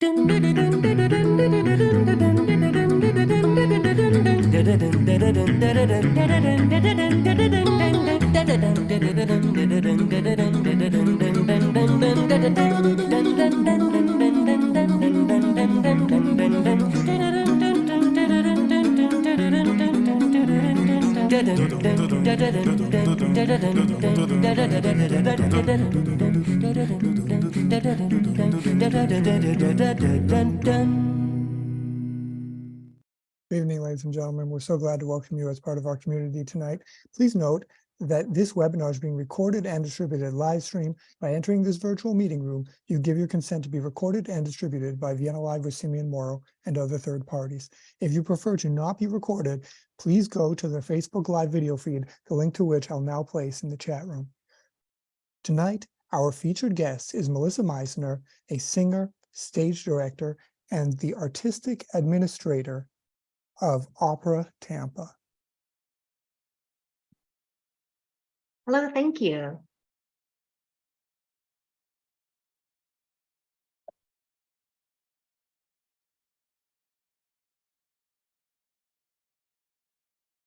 Good evening, ladies and gentlemen. We're so glad to welcome you as part of our community tonight. Please note that this webinar is being recorded and distributed live stream. By entering this virtual meeting room, you give your consent to be recorded and distributed by Vienna Live with Simeon Morrow and other third parties. If you prefer to not be recorded, please go to the Facebook Live video feed, the link to which I'll now place in the chat room. Tonight, our featured guest is Melissa Misener, a singer, stage director, and the artistic administrator of Opera Tampa. Hello, thank you.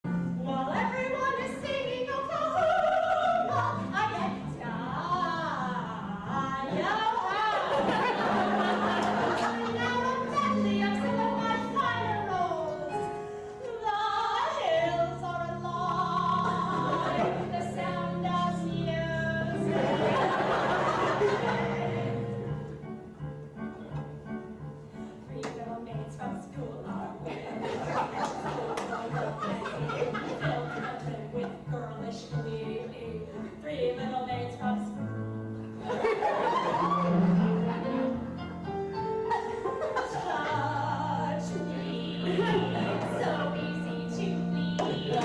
While everyone is singing Oklahoma, I get now I'm deadly of some of my finer roles. The hills are alive, the sound of music. Three little maids from school are filled with girlish glee. Three little maids from school. Touch me, so easy to please.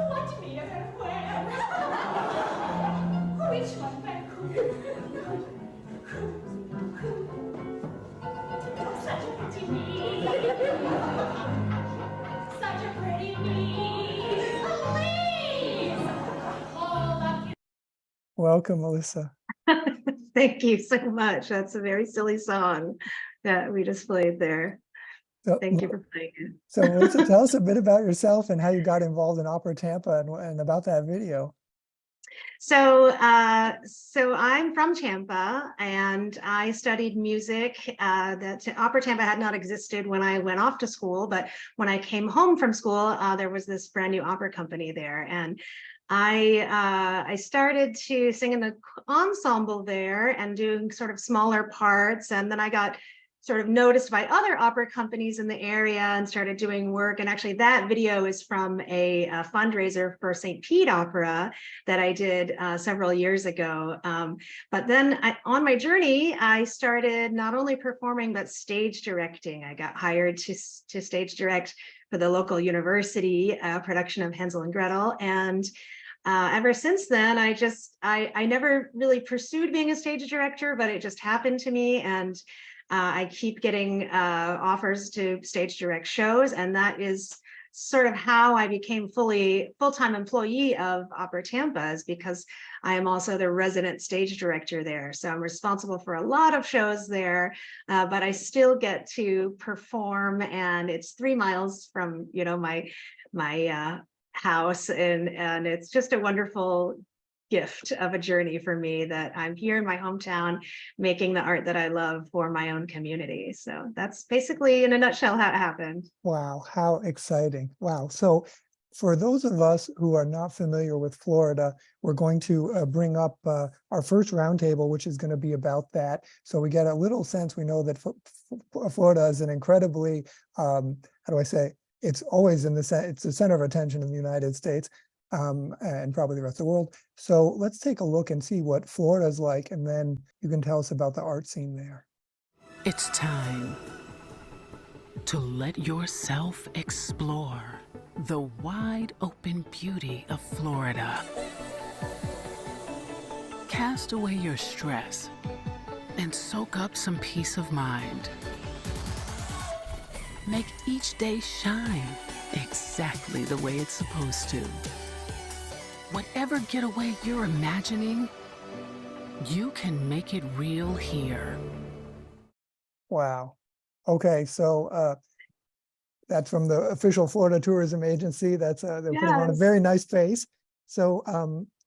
What mirror where? Which one where? Such a pretty me. Such a pretty me. Please hold up your. Welcome, Melissa. Thank you so much. That's a very silly song that we just played there. So, Thank you for playing it. So Melissa, tell us a bit about yourself and how you got involved in Opera Tampa and about that video. So I'm from Tampa, and I studied music. That Opera Tampa had not existed when I went off to school, but when I came home from school, there was this brand new opera company there, and I started to sing in the ensemble there and doing sort of smaller parts, and then I got sort of noticed by other opera companies in the area and started doing work. And actually that video is from a fundraiser for St. Pete Opera that I did several years ago. But then on my journey, I started not only performing, but stage directing. I got hired to stage direct for the local university production of Hansel and Gretel. And ever since then, I never really pursued being a stage director, but it just happened to me. And I keep getting offers to stage direct shows, and that is sort of how I became full-time employee of Opera Tampa, is because I am also the resident stage director there. So I'm responsible for a lot of shows there, but I still get to perform, and it's 3 miles from my house, and it's just a wonderful gift of a journey for me that I'm here in my hometown making the art that I love for my own community. So that's basically in a nutshell how it happened. Wow, how exciting. Wow. So for those of us who are not familiar with Florida, we're going to bring up our first roundtable, which is going to be about that. So we get a little sense. We know that Florida is an incredibly, how do I say, it's always it's the center of attention in the United States. And probably the rest of the world. So let's take a look and see what Florida is like, and then you can tell us about the art scene there. It's time to let yourself explore the wide open beauty of Florida. Cast away your stress and soak up some peace of mind. Make each day shine exactly the way it's supposed to. Whatever getaway you're imagining, You can make it real here. Wow. Okay, so that's from the official Florida Tourism Agency. That's they're putting on a Yes. very nice face. So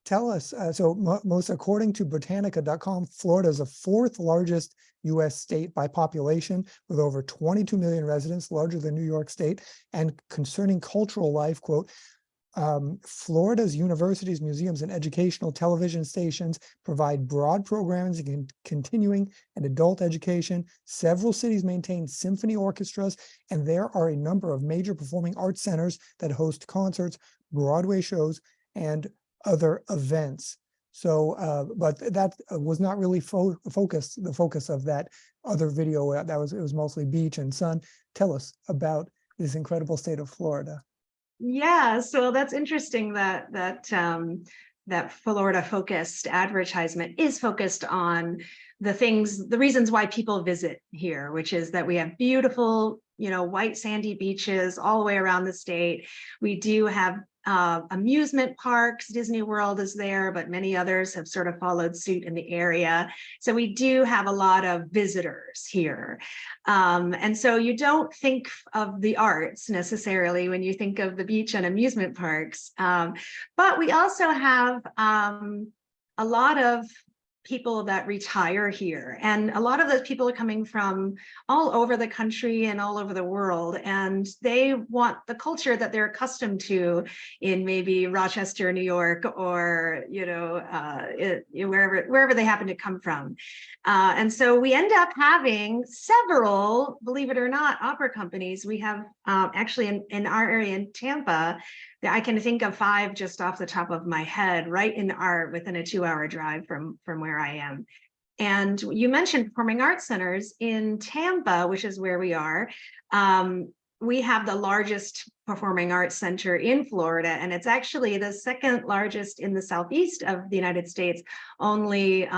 tell us, Melissa, according to Britannica.com, Florida is the fourth largest U.S. state by population, with over 22 million residents, larger than New York State. And concerning cultural life, quote, Florida's universities, museums, and educational television stations provide broad programs in continuing and adult education. Several cities maintain symphony orchestras, and there are a number of major performing arts centers that host concerts, Broadway shows, and other events. So, but that was not really the focus of that other video. It was mostly beach and sun. Tell us about this incredible state of Florida. Yeah, so that's interesting that that Florida focused advertisement is focused on the reasons why people visit here, which is that we have beautiful, white sandy beaches all the way around the state. We do have amusement parks. Disney World is there, but many others have sort of followed suit in the area. So we do have a lot of visitors here. And so you don't think of the arts necessarily when you think of the beach and amusement parks. But we also have a lot of people that retire here, and a lot of those people are coming from all over the country and all over the world, and they want the culture that they're accustomed to in maybe Rochester, New York, or wherever they happen to come from. And so we end up having several, believe it or not, opera companies. We have actually in our area in Tampa, I can think of 5 just off the top of my head, right within a 2-hour drive from where I am. And you mentioned performing arts centers in Tampa, which is where we are. We have the largest performing arts center in Florida, and it's actually the second largest in the southeast of the United States, only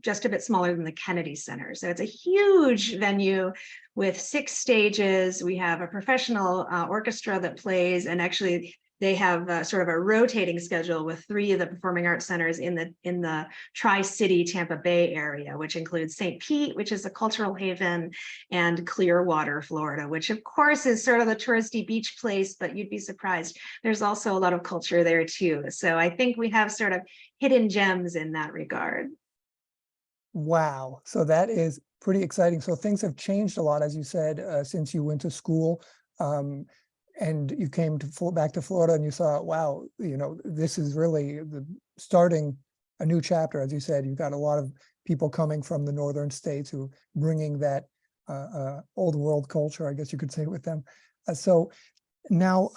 just a bit smaller than the Kennedy Center. So it's a huge venue with 6 stages. We have a professional orchestra that plays, and actually they have sort of a rotating schedule with 3 of the performing arts centers in the Tri-City Tampa Bay area, which includes St. Pete, which is a cultural haven, and Clearwater, Florida, which of course is sort of the touristy beach place, but you'd be surprised. There's also a lot of culture there too. So I think we have sort of hidden gems in that regard. Wow. So that is pretty exciting. So things have changed a lot, as you said, since you went to school. And you came back to Florida and you saw, wow, this is really starting a new chapter. As you said, you've got a lot of people coming from the northern states who bringing that old world culture, I guess you could say, with them. So now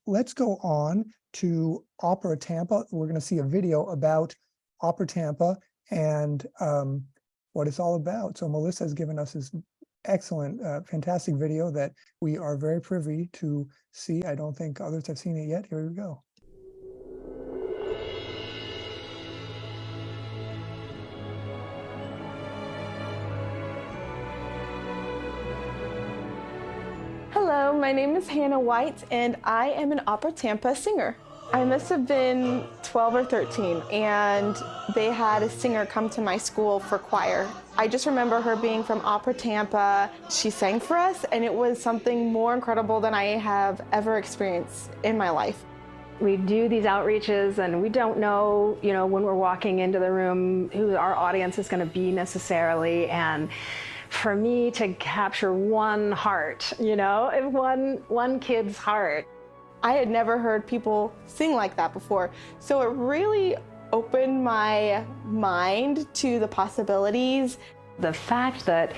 let's go on to Opera Tampa. We're going to see a video about Opera Tampa and what it's all about. So Melissa has given us this excellent, fantastic video that we are very privy to see. I don't think others have seen it yet. Here we go. Hello, my name is Hannah White, and I am an Opera Tampa singer. I must have been 12 or 13, and they had a singer come to my school for choir. I just remember her being from Opera Tampa. She sang for us, and it was something more incredible than I have ever experienced in my life. We do these outreaches, and we don't know, when we're walking into the room, who our audience is going to be necessarily. And for me to capture one heart, one kid's heart. I had never heard people sing like that before, so it really opened my mind to the possibilities. The fact that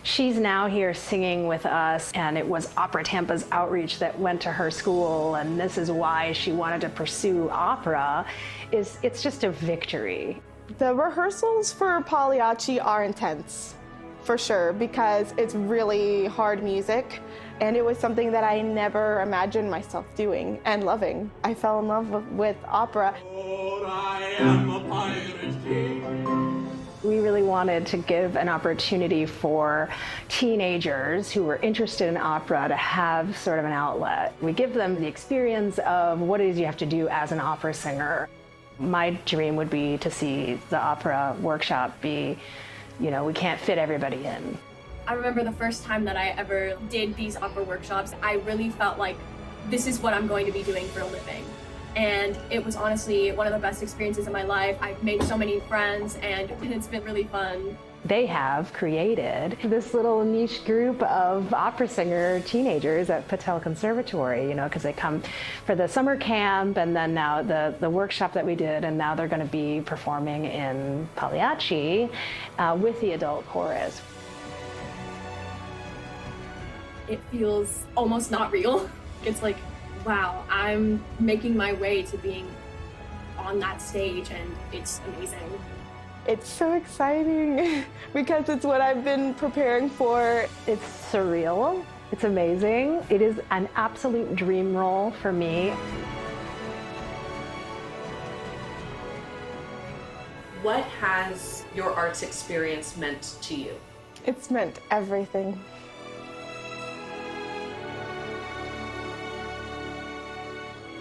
she's now here singing with us, and it was Opera Tampa's outreach that went to her school, and this is why she wanted to pursue opera, it's just a victory. The rehearsals for Pagliacci are intense, for sure, because it's really hard music. And it was something that I never imagined myself doing and loving. I fell in love with opera. Lord, I am a pirate king. We really wanted to give an opportunity for teenagers who were interested in opera to have sort of an outlet. We give them the experience of what it is you have to do as an opera singer. My dream would be to see the opera workshop be, we can't fit everybody in. I remember the first time that I ever did these opera workshops, I really felt like this is what I'm going to be doing for a living. And it was honestly one of the best experiences of my life. I've made so many friends and it's been really fun. They have created this little niche group of opera singer teenagers at Patel Conservatory, because they come for the summer camp and then now the workshop that we did, and now they're going to be performing in Pagliacci with the adult chorus. It feels almost not real. It's like, wow, I'm making my way to being on that stage and it's amazing. It's so exciting because it's what I've been preparing for. It's surreal. It's amazing. It is an absolute dream role for me. What has your arts experience meant to you? It's meant everything.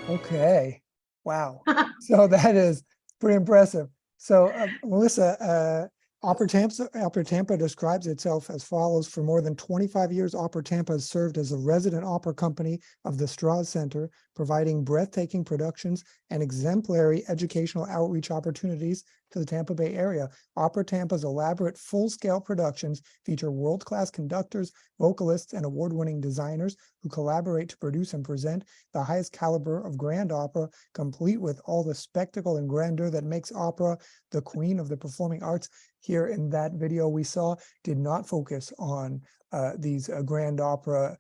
Okay. Wow. So that is pretty impressive. So Melissa, Opera Tampa describes itself as follows. For more than 25 years, Opera Tampa has served as a resident opera company of the Straz Center, providing breathtaking productions and exemplary educational outreach opportunities to the Tampa Bay area. Opera Tampa's elaborate full-scale productions feature world-class conductors, vocalists, and award-winning designers who collaborate to produce and present the highest caliber of grand opera, complete with all the spectacle and grandeur that makes opera the queen of the performing arts. Here in that video we saw did not focus on these grand opera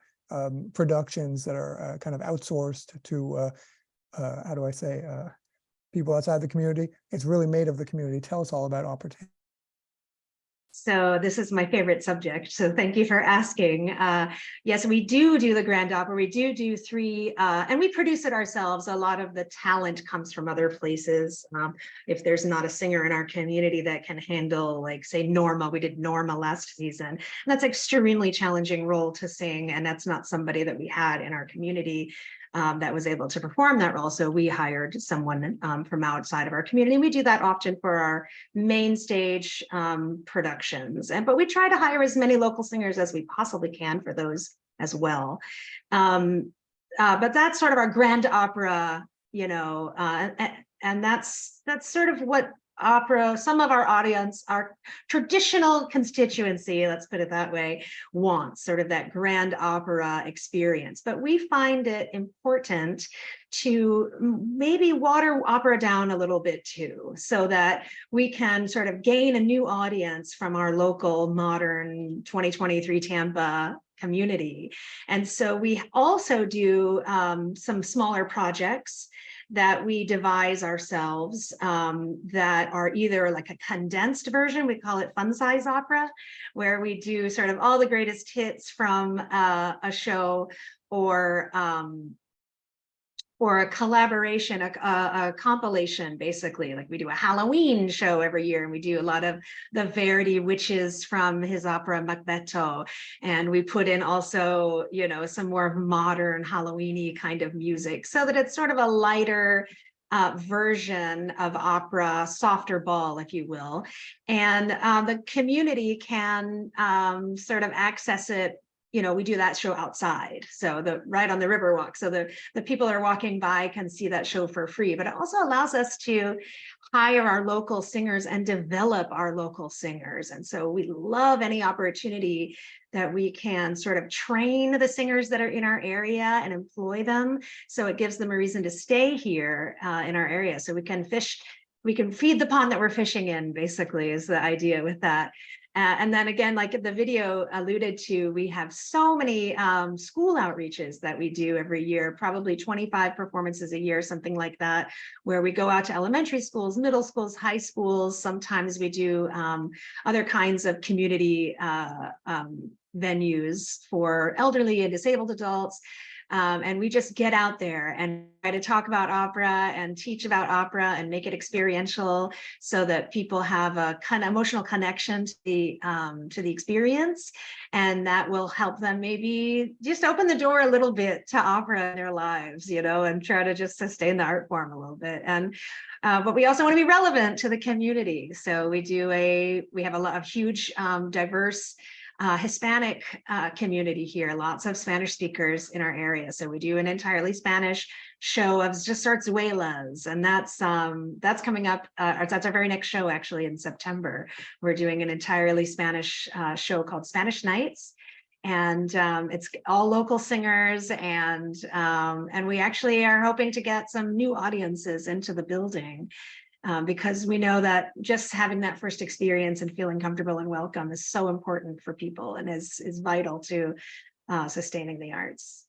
productions that are kind of outsourced to, how do I say, people outside the community. It's really made of the community. Tell us all about Opera Tampa. So this is my favorite subject. So thank you for asking. Yes, we do the grand opera. We do three, and we produce it ourselves. A lot of the talent comes from other places. If there's not a singer in our community that can handle, like, say, Norma, we did Norma last season. And that's an extremely challenging role to sing. And that's not somebody that we had in our community that was able to perform that role. So we hired someone from outside of our community. And we do that often for our main stage productions. But we try to hire as many local singers as we possibly can for those as well. But that's sort of our grand opera, and that's sort of what opera, some of our audience, our traditional constituency, let's put it that way, wants sort of that grand opera experience. But we find it important to maybe water opera down a little bit too, so that we can sort of gain a new audience from our local modern 2023 Tampa community. And so we also do some smaller projects that we devise ourselves that are either like a condensed version, we call it fun size opera, where we do sort of all the greatest hits from a show, or a collaboration, a compilation, basically. Like we do a Halloween show every year, and we do a lot of the Verdi witches from his opera Macbetto, and we put in also, some more modern Halloween-y kind of music, so that it's sort of a lighter version of opera, softer ball, if you will, and the community can sort of access it. We do that show outside, so right on the Riverwalk, so the people are walking by can see that show for free. But it also allows us to hire our local singers and develop our local singers. And so we love any opportunity that we can sort of train the singers that are in our area and employ them, so it gives them a reason to stay here in our area, so we can feed the pond that we're fishing in, basically, is the idea with that. And then again, like the video alluded to, we have so many school outreaches that we do every year, probably 25 performances a year, something like that, where we go out to elementary schools, middle schools, high schools. Sometimes we do other kinds of community venues for elderly and disabled adults. And we just get out there and try to talk about opera and teach about opera and make it experiential so that people have a kind of emotional connection to the experience. And that will help them maybe just open the door a little bit to opera in their lives, and try to just sustain the art form a little bit. And but we also want to be relevant to the community. So we have a lot of huge, diverse Hispanic community here, lots of Spanish speakers in our area. So we do an entirely Spanish show of just zarzuelas, and that's coming up. That's our very next show, actually, in September. We're doing an entirely Spanish show called Spanish Nights. And it's all local singers, and we actually are hoping to get some new audiences into the building, because we know that just having that first experience and feeling comfortable and welcome is so important for people and is vital to sustaining the arts.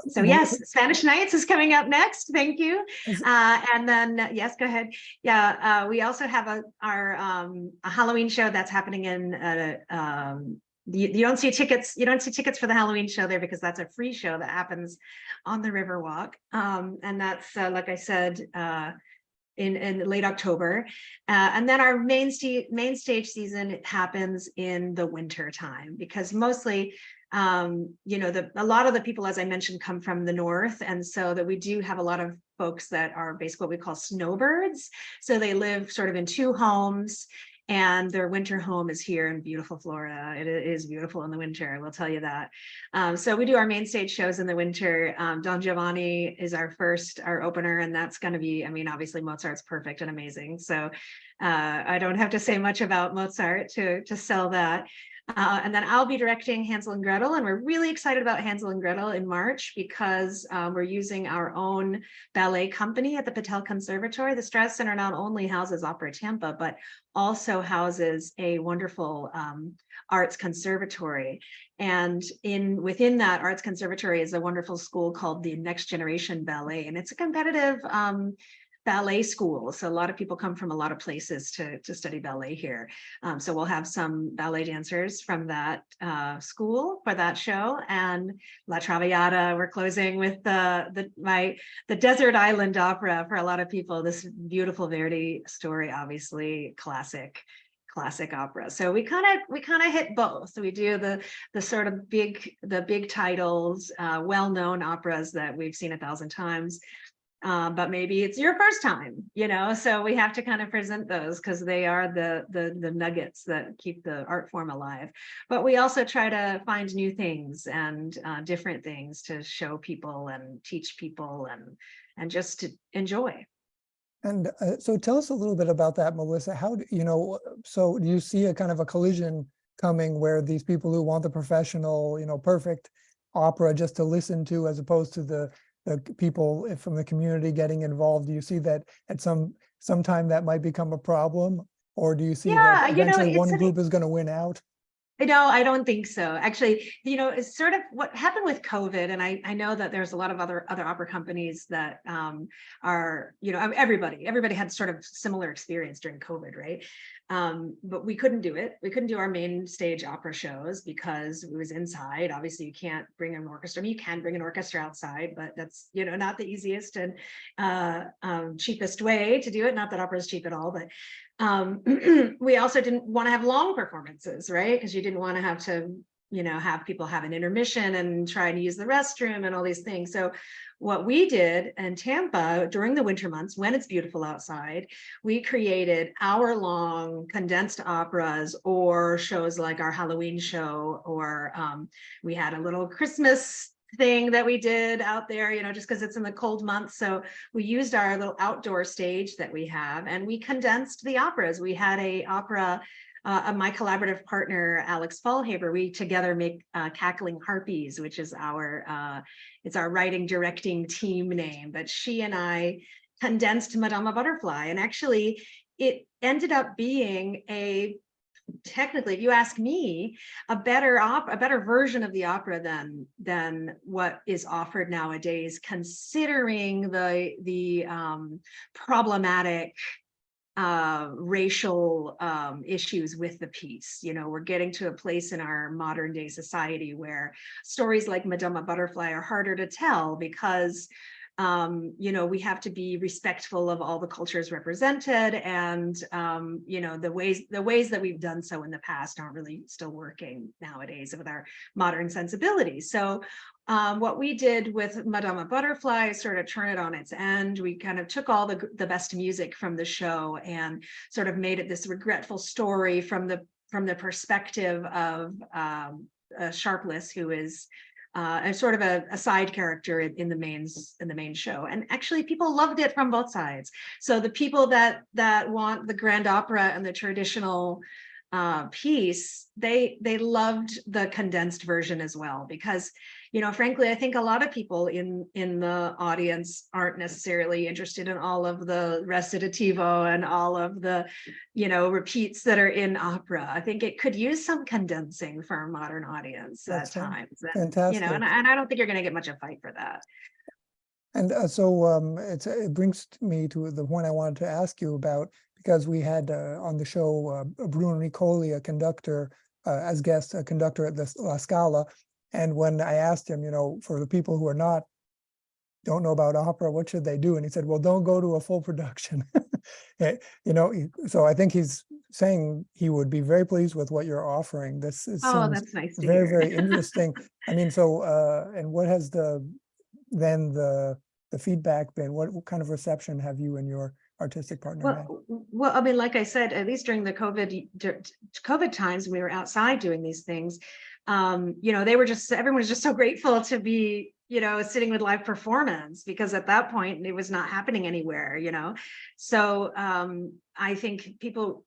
So yes, Spanish Nights is coming up next. Thank you. And then yes, go ahead. Yeah, we also have our Halloween show that's happening in. You don't see tickets for the Halloween show there, because that's a free show that happens on the Riverwalk. And that's like I said, in late October. And then our main stage season happens in the winter time, because mostly a lot of the people, as I mentioned, come from the north, and so that we do have a lot of folks that are basically what we call snowbirds. So they live sort of in two homes, and their winter home is here in beautiful Florida. It is beautiful in the winter, I will tell you that. So we do our main stage shows in the winter. Don Giovanni is our opener, and that's going to be, obviously Mozart's perfect and amazing. So I don't have to say much about Mozart to sell that. And then I'll be directing Hansel and Gretel, and we're really excited about Hansel and Gretel in March, because we're using our own ballet company at the Patel Conservatory. The Straz Center not only houses Opera Tampa, but also houses a wonderful arts conservatory. And within that arts conservatory is a wonderful school called the Next Generation Ballet, and it's a competitive ballet school. So a lot of people come from a lot of places to study ballet here. So we'll have some ballet dancers from that school for that show. And La Traviata, we're closing with the Desert Island Opera for a lot of people. This beautiful Verdi story, obviously classic opera. So we kind of hit both. So we do the sort of big titles, well-known operas that we've seen 1,000 times. But maybe it's your first time, so we have to kind of present those, because they are the nuggets that keep the art form alive. But we also try to find new things and different things to show people and teach people and just to enjoy. And so tell us a little bit about that, Melissa. How so do you see a kind of a collision coming where these people who want the professional, perfect opera just to listen to, as opposed to the people from the community getting involved? Do you see that at some time that might become a problem, or do you see that eventually one group is going to win out? No, I don't think so. Actually, it's sort of what happened with COVID. And I know that there's a lot of other opera companies that are, everybody had sort of similar experience during COVID, right? But we couldn't do it. We couldn't do our main stage opera shows because it was inside. Obviously, you can't bring an orchestra. You can bring an orchestra outside, but that's, not the easiest and cheapest way to do it. Not that opera is cheap at all, but we also didn't want to have long performances, right? Because you didn't want to have to, have people have an intermission and try and use the restroom and all these things. So what we did in Tampa during the winter months, when it's beautiful outside, we created hour-long condensed operas or shows like our Halloween show, or we had a little Christmas thing that we did out there, just because it's in the cold months. So we used our little outdoor stage that we have, and we condensed the operas. We had a opera, my collaborative partner, Alex Fallhaber, we together make Cackling Harpies, which is it's our writing directing team name, but she and I condensed Madama Butterfly. And actually it ended up being technically, if you ask me, a better version of the opera than what is offered nowadays, considering the problematic racial issues with the piece. You know, we're getting to a place in our modern day society where stories like Madama Butterfly are harder to tell because you know, we have to be respectful of all the cultures represented, and you know, the ways that we've done so in the past aren't really still working nowadays with our modern sensibilities. So what we did with Madama Butterfly is sort of turn it on its end. We kind of took all the best music from the show and sort of made it this regretful story from the perspective of Sharpless, who is a sort of a side character in the main show. And actually people loved it from both sides. So the people that want the grand opera and the traditional piece, they loved the condensed version as well, because, you know, frankly, I think a lot of people in the audience aren't necessarily interested in all of the recitativo and all of the, you know, repeats that are in opera. I think it could use some condensing for a modern audience at times. And, fantastic. you know, and I don't think you're going to get much of a fight for that. And so it brings me to the point I wanted to ask you about, because we had on the show Bruno Nicoli, a conductor, as guest, a conductor at the La Scala. And when I asked him, you know, for the people who don't know about opera, what should they do? And he said, well, don't go to a full production. You know, so I think he's saying he would be very pleased with what you're offering. This seems that's nice to very, hear. very interesting. I mean, so, and what has the feedback been? What kind of reception have you and your artistic partner had? Well, I mean, like I said, at least during the COVID times, we were outside doing these things. You know, everyone was just so grateful to be, you know, sitting with live performance, because at that point it was not happening anywhere, you know. So I think people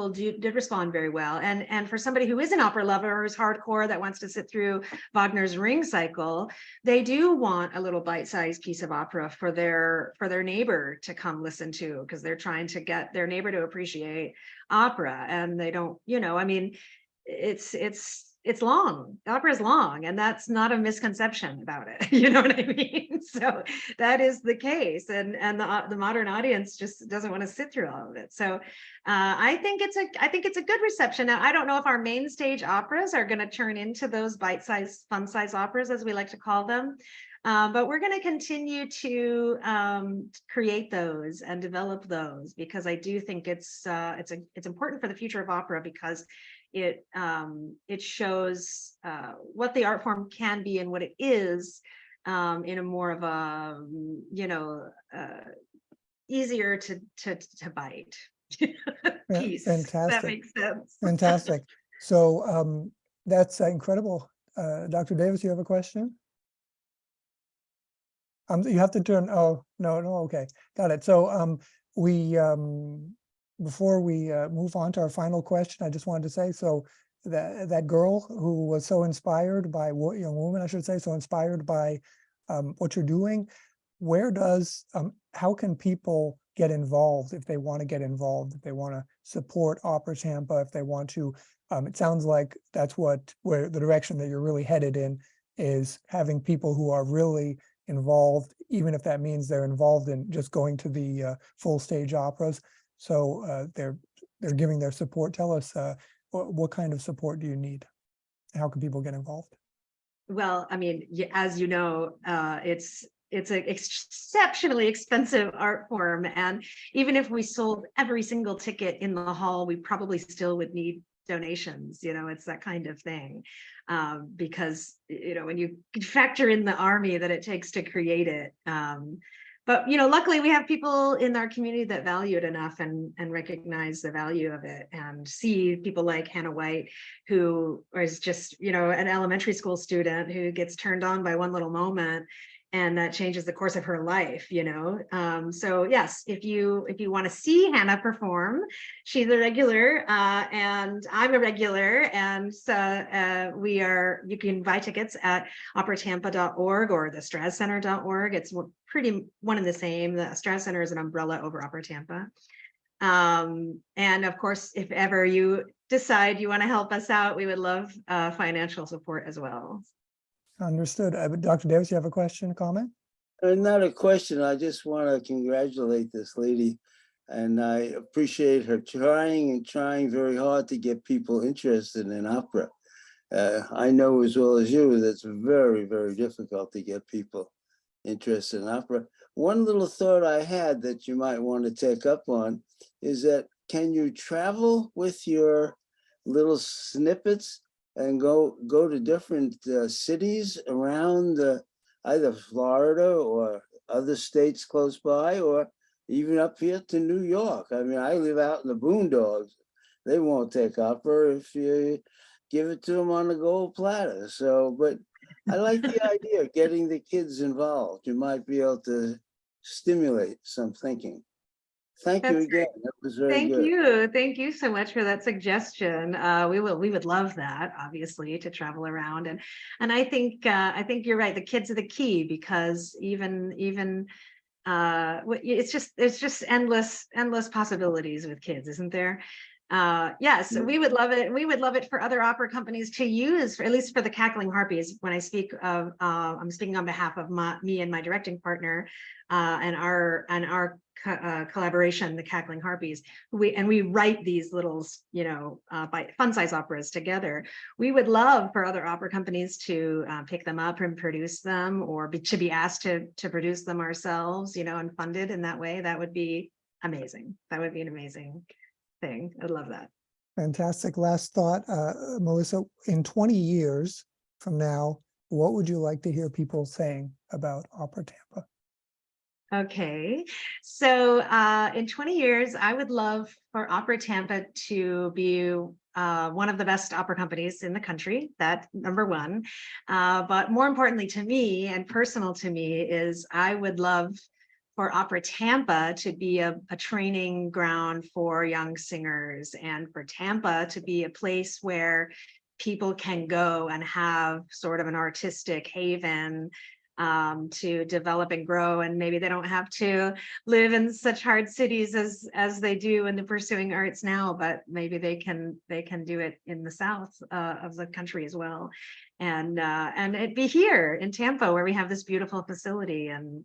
did respond very well. And for somebody who is an opera lover, who's hardcore, that wants to sit through Wagner's Ring Cycle, they do want a little bite-sized piece of opera for their neighbor to come listen to, because they're trying to get their neighbor to appreciate opera. And they don't, you know, I mean, it's long. Opera is long, and that's not a misconception about it. You know what I mean? So that is the case, and the modern audience just doesn't want to sit through all of it. So I think it's a good reception. Now, I don't know if our main stage operas are going to turn into those bite-sized, fun-size operas, as we like to call them. But we're going to continue to create those and develop those, because I do think it's important for the future of opera, because it shows what the art form can be and what it is in a more of a, you know, easier to bite piece. Fantastic. That makes sense. Fantastic. So that's incredible. Dr. Davis, you have a question? You have to turn. Oh, no, okay, got it. So before we move on to our final question, I just wanted to say, so that girl who was so inspired by, young woman, I should say, so inspired by what you're doing, how can people get involved if they want to get involved, if they want to support Opera Tampa, if they want to, it sounds like that's where the direction that you're really headed in, is having people who are really involved, even if that means they're involved in just going to the full stage operas. So they're giving their support. Tell us what kind of support do you need? How can people get involved? Well, I mean, as you know, it's an exceptionally expensive art form, and even if we sold every single ticket in the hall, we probably still would need donations. You know, it's that kind of thing, because, you know, when you factor in the army that it takes to create it. But, you know, luckily we have people in our community that value it enough and recognize the value of it, and see people like Hannah White, who is just, you know, an elementary school student who gets turned on by one little moment, and that changes the course of her life, you know. So yes, if you want to see Hannah perform, she's a regular, and I'm a regular, and so you can buy tickets at operatampa.org or the strazcenter.org. It's pretty one and the same. The Straz Center is an umbrella over Opera Tampa. And of course, if ever you decide you want to help us out, we would love financial support as well. Understood. Dr. Davis, you have a question, comment? Not a question. I just want to congratulate this lady And I appreciate her trying very hard to get people interested in opera. I know as well as you that it's very, very difficult to get people interested in opera. One little thought I had that you might want to take up on is that can you travel with your little snippets and go to different cities around either Florida or other states close by, or even up here to New York? I mean, I live out in the boondocks. They won't take opera if you give it to them on a gold platter. So, but I like the idea of getting the kids involved. You might be able to stimulate some thinking. Thank you That's again. great. That was very Thank good. you. Thank you so much for that suggestion. We would love that, obviously, to travel around. And I think you're right. The kids are the key, because even it's just endless possibilities with kids, isn't there? Yes, we would love it. We would love it for other opera companies to use, at least for the Cackling Harpies. When I speak of, I'm speaking on behalf of me and my directing partner, and our collaboration, the Cackling Harpies. We write these little, by fun size operas together. We would love for other opera companies to pick them up and produce them, or to be asked to produce them ourselves, and funded in that way. That would be amazing. That would be an amazing thing. I'd love that. Fantastic. Last thought, Melissa, in 20 years from now, what would you like to hear people saying about Opera Tampa? Okay, so in 20 years, I would love for Opera Tampa to be one of the best opera companies in the country. That's number one. But more importantly to me, and personal to me, is I would love for Opera Tampa to be a training ground for young singers, and for Tampa to be a place where people can go and have sort of an artistic haven to develop and grow. And maybe they don't have to live in such hard cities as they do in the pursuing arts now, but maybe they can do it in the south of the country as well. And it'd be here in Tampa, where we have this beautiful facility and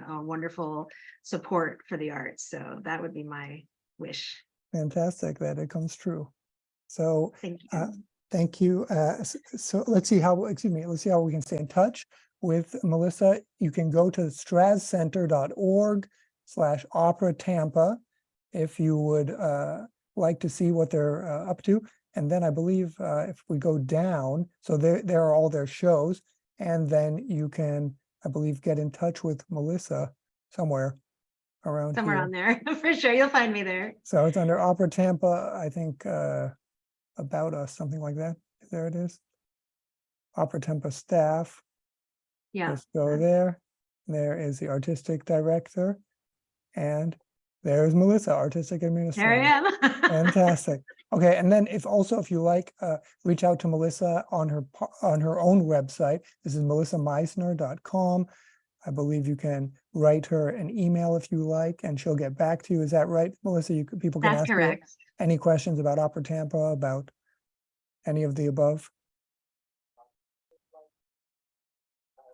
a wonderful support for the arts. So that would be my wish. Fantastic that it comes true. So Thank you. thank you. So let's see how we can stay in touch with Melissa. You can go to strazcenter.org/Opera Tampa if you would like to see what they're up to. And then I believe if we go down, so there are all their shows, and then you can, I believe, get in touch with Melissa somewhere around Somewhere here. on there, for sure. You'll find me there. So it's under Opera Tampa, I think, About Us, something like that. There it is. Opera Tampa staff. Yeah. Just go there. There is the artistic director. And there's Melissa, artistic administrator. There I am. Fantastic. Okay, and then if you like, reach out to Melissa on her own website. This is melissamisener.com. I believe you can write her an email if you like, and she'll get back to you. Is that right, Melissa? People can That's ask her correct. any questions about Opera Tampa, about any of the above.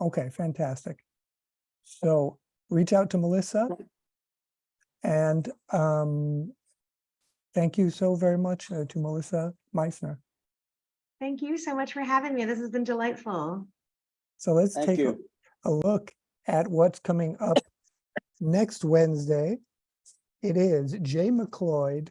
Okay, fantastic. So reach out to Melissa, and thank you so very much to Melissa Misener. Thank you so much for having me. This has been delightful. So let's Thank take you. a look at what's coming up next Wednesday. It is Jay McLeod,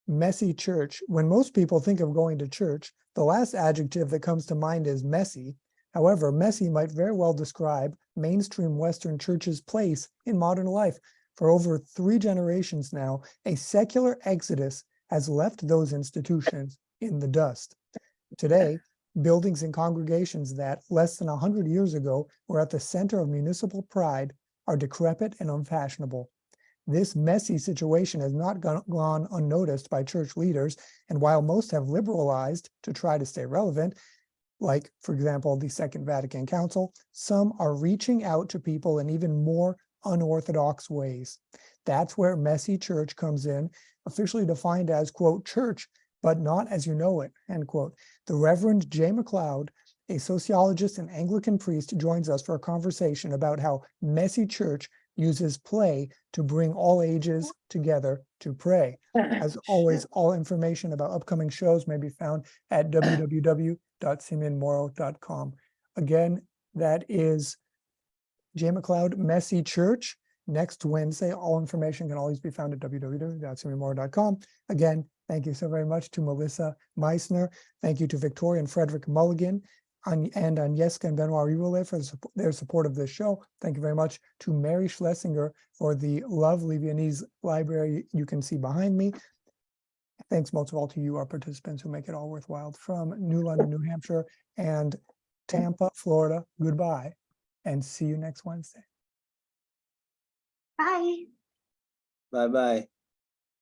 Messy Church. When most people think of going to church, the last adjective that comes to mind is messy. However, messy might very well describe mainstream Western church's place in modern life. For over 3 generations now, a secular exodus has left those institutions in the dust. Today, buildings and congregations that less than 100 years ago were at the center of municipal pride are decrepit and unfashionable. This messy situation has not gone unnoticed by church leaders, and while most have liberalized to try to stay relevant, like, for example, the Second Vatican Council, some are reaching out to people in even more unorthodox ways. That's where Messy Church comes in, officially defined as, quote, church, but not as you know it, end quote. The Reverend Jay McLeod, a sociologist and Anglican priest, joins us for a conversation about how Messy Church uses play to bring all ages together to pray. As always, all information about upcoming shows may be found at www.simeonmoro.com. Again, that is J. McLeod Messy Church next Wednesday. All information can always be found at www.simeonmoro.com. Again, thank you so very much to Melissa Misener. Thank you to Victoria and Frederick Mulligan and Agnieszka and Benoit Riroulet for their support of this show. Thank you very much to Mary Schlesinger for the lovely Viennese library you can see behind me. Thanks most of all to you, our participants, who make it all worthwhile. From New London, New Hampshire, and Tampa, Florida, goodbye, and see you next Wednesday. Bye. Bye-bye.